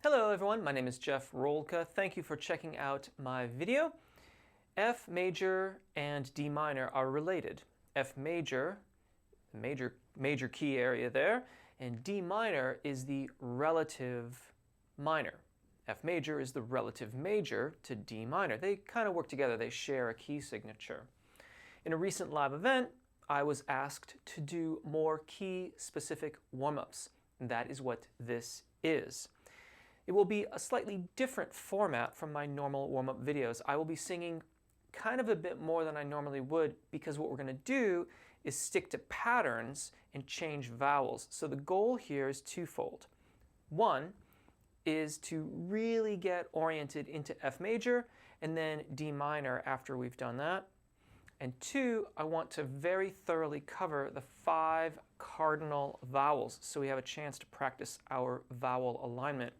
Hello everyone, my name is Jeff Rolka. Thank you for checking out my video. F major and D minor are related. F major, the major key area there, and D minor is the relative minor. F major is the relative major to D minor. They kind of work together, they share a key signature. In a recent live event, I was asked to do more key-specific warm-ups, and that is what this is. It will be a slightly different format from my normal warm-up videos. I will be singing kind of a bit more than I normally would because what we're going to do is stick to patterns and change vowels. So the goal here is twofold. One is to really get oriented into F major and then D minor after we've done that. And two, I want to very thoroughly cover the 5 cardinal vowels so we have a chance to practice our vowel alignment.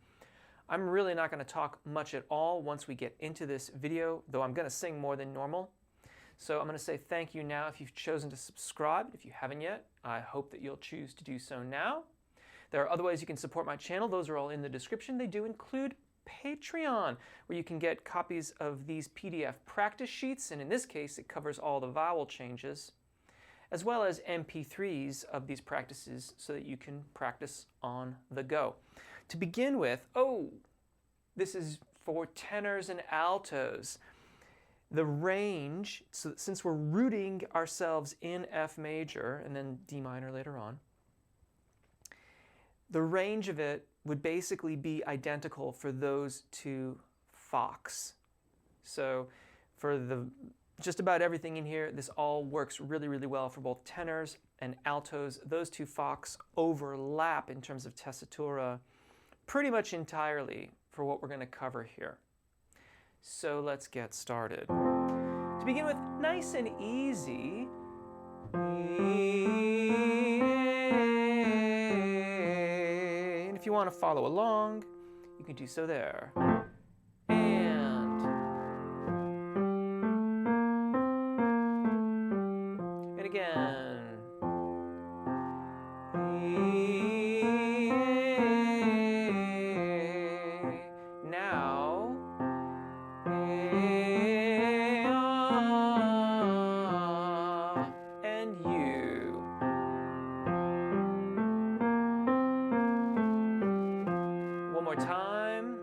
I'm really not going to talk much at all once we get into this video, though I'm going to sing more than normal. So I'm going to say thank you now if you've chosen to subscribe. If you haven't yet, I hope that you'll choose to do so now. There are other ways you can support my channel. Those are all in the description. They do include Patreon, where you can get copies of these PDF practice sheets, and in this case it covers all the vowel changes, as well as MP3s of these practices so that you can practice on the go. To begin with, this is for tenors and altos. The range, so since we're rooting ourselves in F major and then D minor later on, the range of it would basically be identical for those two Fox. So for just about everything in here, this all works really, really well for both tenors and altos. Those two Fox overlap in terms of tessitura pretty much entirely for what we're going to cover here. So let's get started. To begin with, nice and easy. And if you want to follow along, you can do so there. And again. Now. And you. One more time.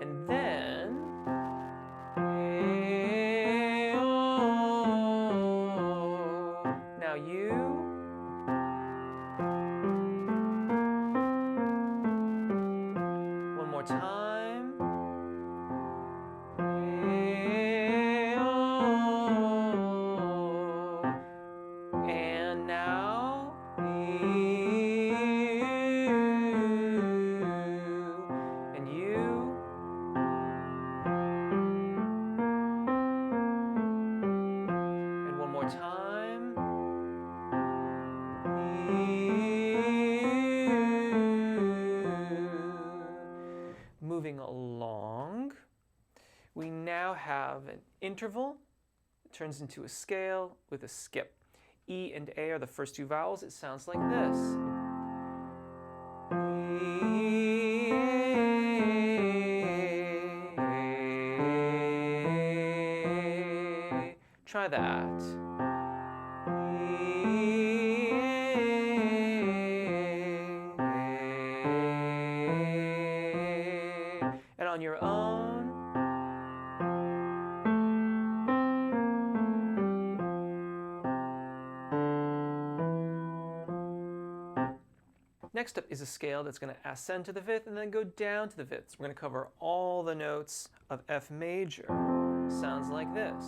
And then. Now you. One more time. And now. And you. And one more time. Moving along, we now have an interval. It turns into a scale with a skip. E and A are the first two vowels. It sounds like this. Try that. And on your own, next up is a scale that's going to ascend to the 5th and then go down to the 5th. So we're going to cover all the notes of F major. Sounds like this.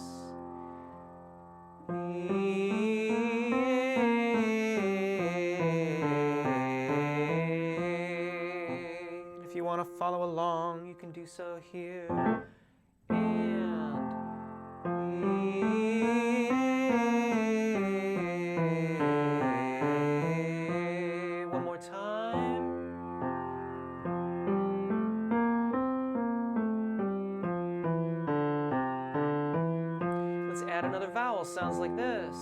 If you want to follow along, you can do so here. One more time. Let's add another vowel. Sounds like this.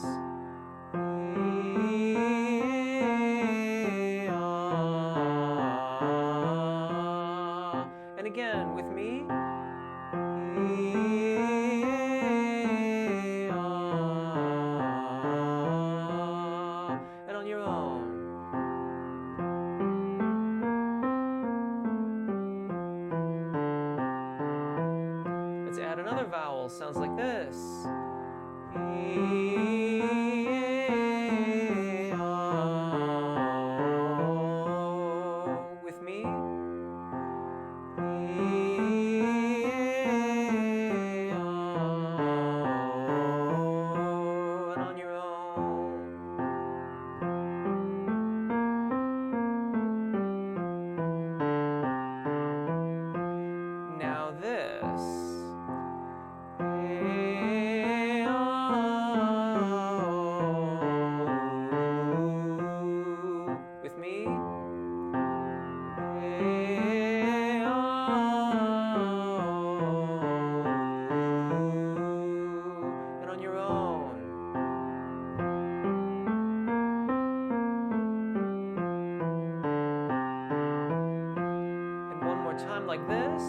like this.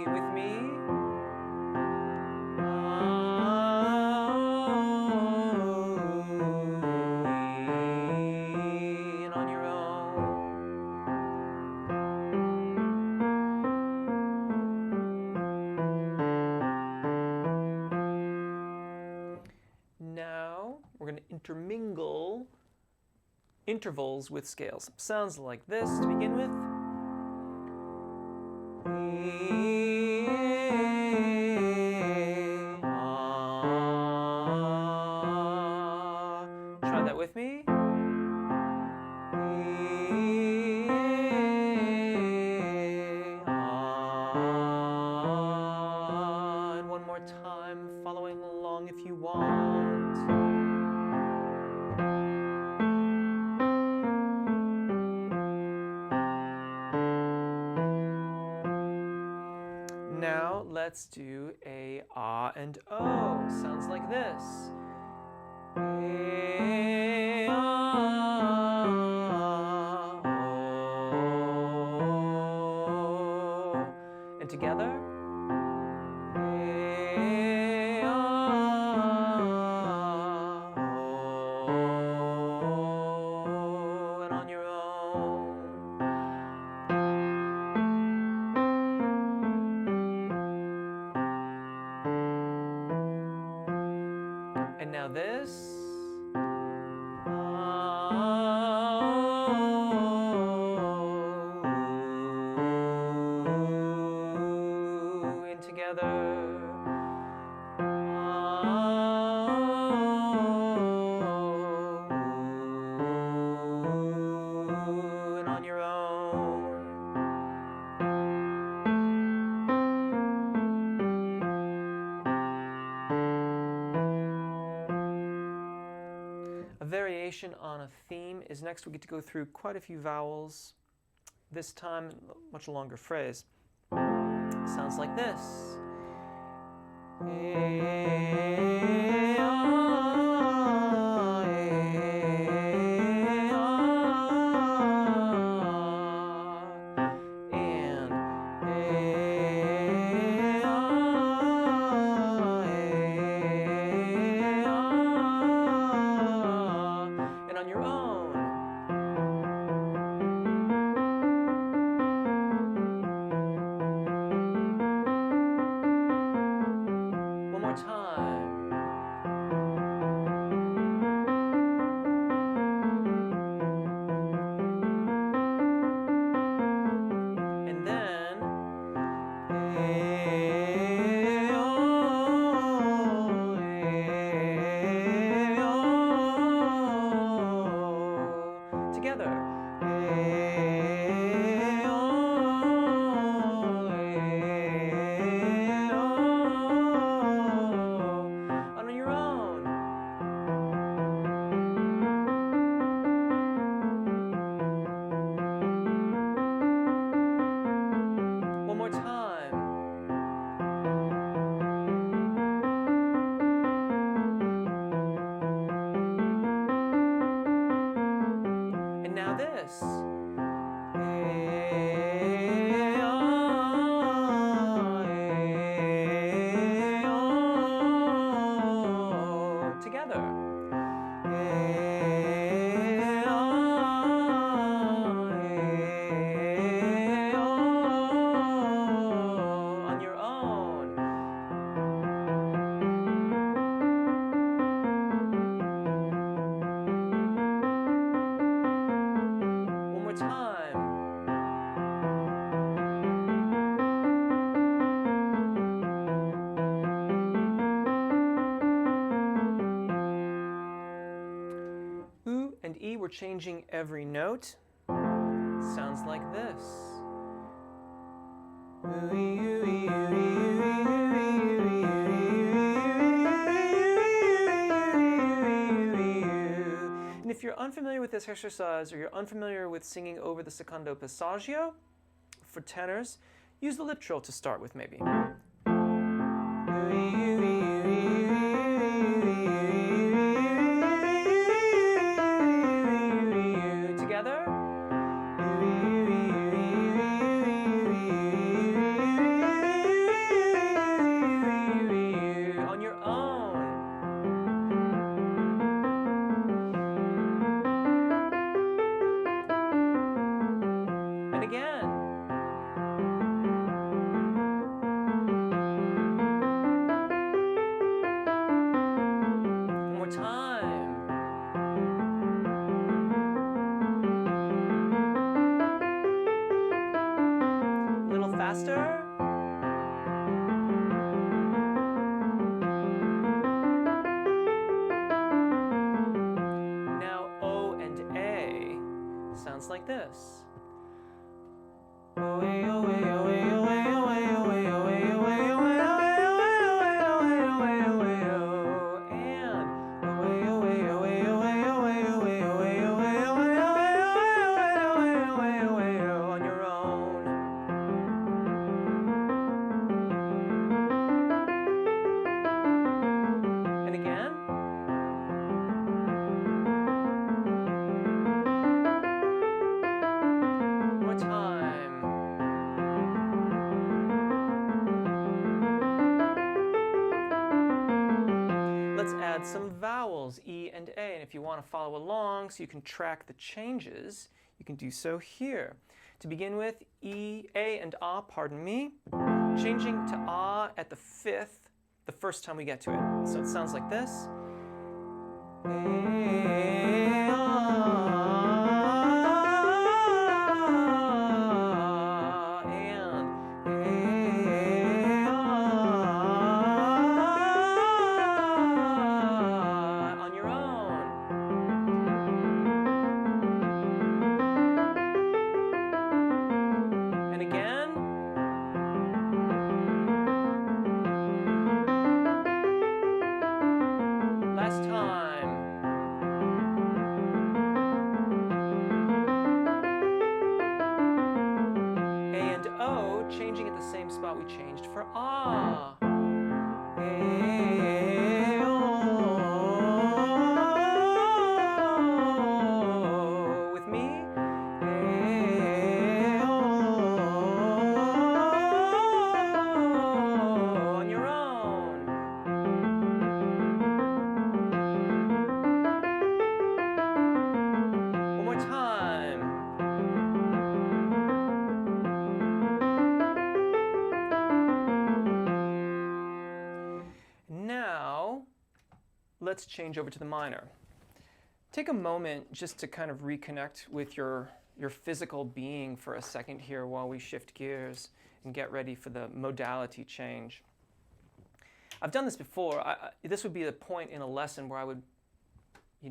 With me. And on your own. Now we're going to intermingle intervals with scales. Sounds like this to begin with. Try that with me. And one more time, following along if you want. Now let's do a ah and oh. Sounds like this. A, ah, oh. And together. A, ah, oh. And on your own. And now this. And together. And on your own. A variation on a theme is next. We get to go through quite a few vowels. This time, a much longer phrase. Sounds like this. And on your own. One more time. And then together. On your own. One more time. And now this. Together. On your own. One more time. U and E, we're changing every note. Sounds like this. And if you're unfamiliar with this exercise, or you're unfamiliar with singing over the secondo passaggio for tenors, use the lip trill to start with maybe. this. Let's add some vowels, E and A. And if you want to follow along so you can track the changes, you can do so here. To begin with, E, A, and A, pardon me, changing to A at the fifth, the first time we get to it. So it sounds like this. Changing at the same spot we changed for ah. With me. On your own. One more time. Let's change over to the minor. Take a moment just to kind of reconnect with your physical being for a second here while we shift gears and get ready for the modality change. I've done this before. This would be the point in a lesson where I would,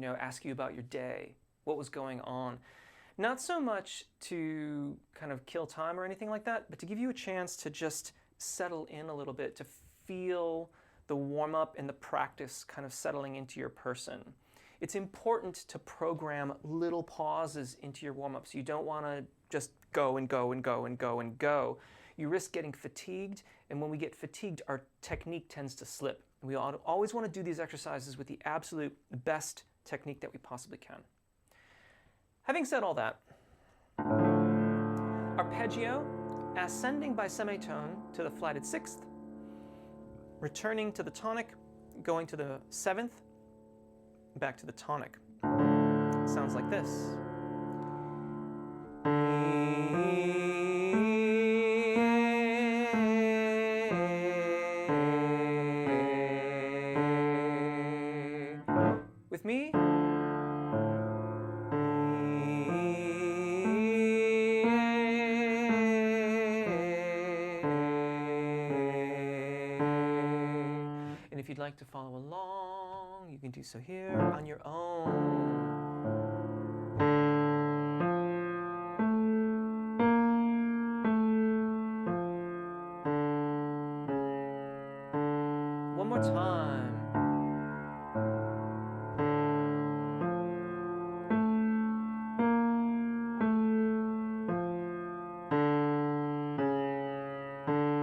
ask you about your day, what was going on. Not so much to kind of kill time or anything like that, but to give you a chance to just settle in a little bit, to feel the warm-up and the practice kind of settling into your person. It's important to program little pauses into your warm-up, so you don't want to just go and go and go and go and go. You risk getting fatigued, and when we get fatigued, our technique tends to slip. We always want to do these exercises with the absolute best technique that we possibly can. Having said all that, arpeggio, ascending by semitone to the flatted sixth, returning to the tonic, going to the seventh, back to the tonic. Sounds like this. With me. And if you'd like to follow along, you can do so here on your own. One more time.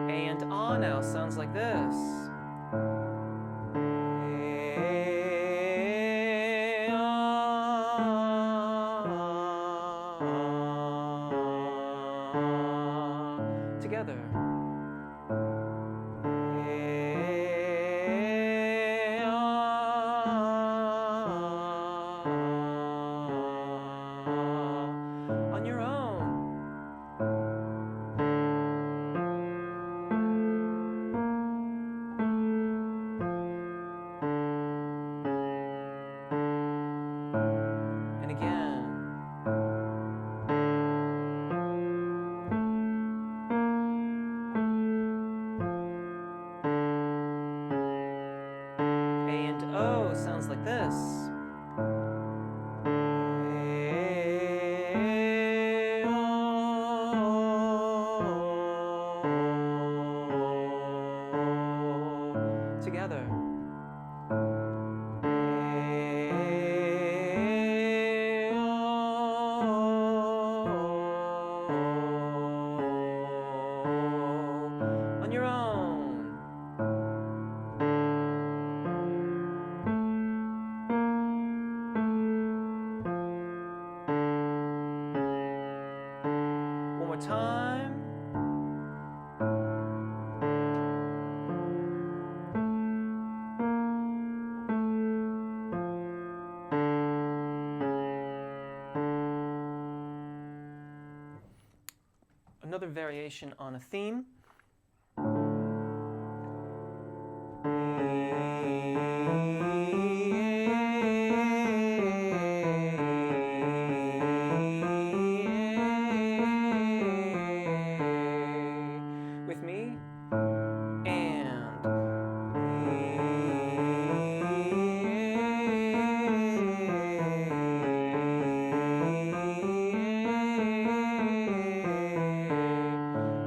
And on now sounds like this. Together. On your own. And again. And O sounds like this. another variation on a theme. With me.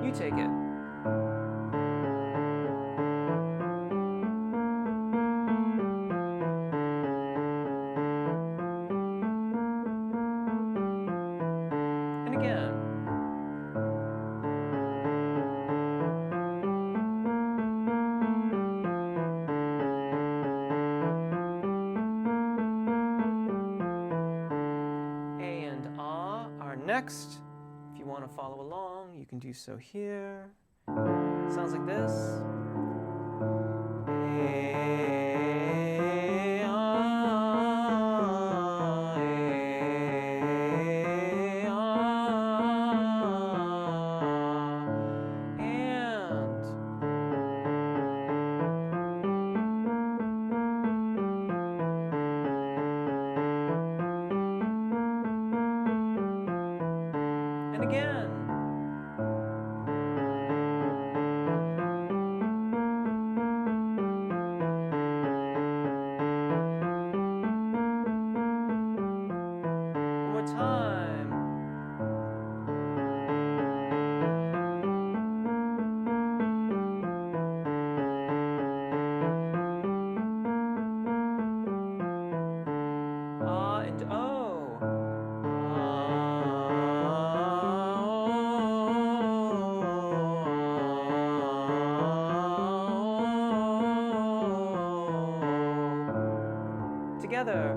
You take it. And again. A and ah are next. If you want to follow along, you can do so here. Sounds like this. And again. One more time. Ah and O. Together.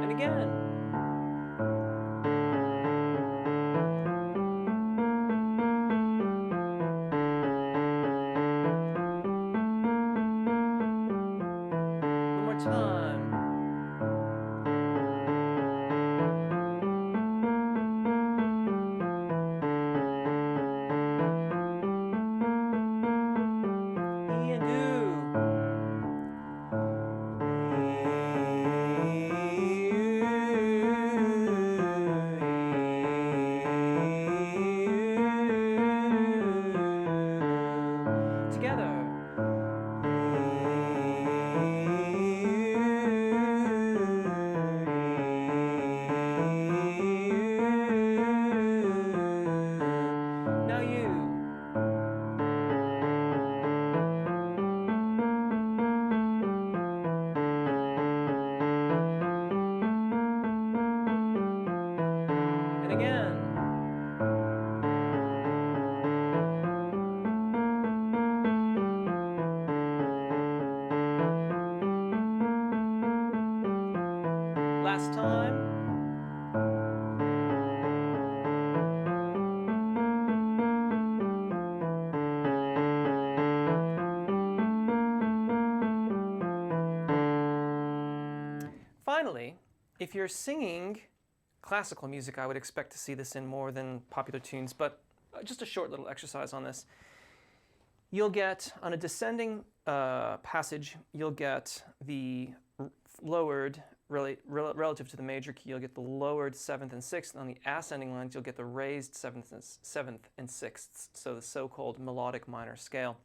And again. One more time. E and U. Together. Now you. And again. Last time. Finally, if you're singing classical music, I would expect to see this in more than popular tunes, but just a short little exercise on this. You'll get, on a descending passage, you'll get the lowered, relative to the major key, you'll get the lowered 7th and 6th. On the ascending lines, you'll get the raised 7th and 6th, so the so-called melodic minor scale.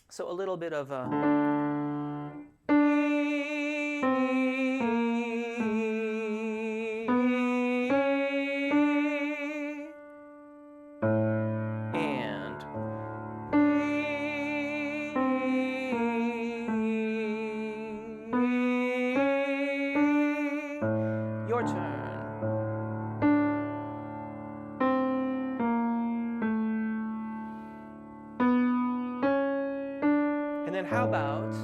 So a little bit of a... Your turn. And then how about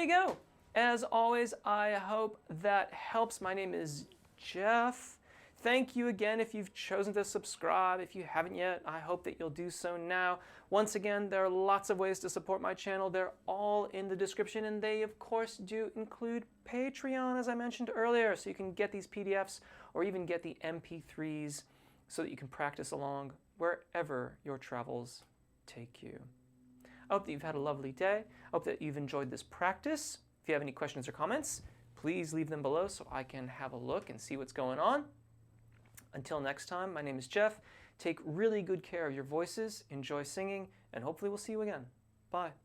you go. As always, I hope that helps. My name is Jeff. Thank you again if you've chosen to subscribe. If you haven't yet, I hope that you'll do so now. Once again, there are lots of ways to support my channel. They're all in the description, and they, of course, do include Patreon, as I mentioned earlier, so you can get these PDFs or even get the MP3s so that you can practice along wherever your travels take you. I hope that you've had a lovely day. I hope that you've enjoyed this practice. If you have any questions or comments, please leave them below so I can have a look and see what's going on. Until next time, my name is Jeff. Take really good care of your voices, enjoy singing, and hopefully we'll see you again. Bye.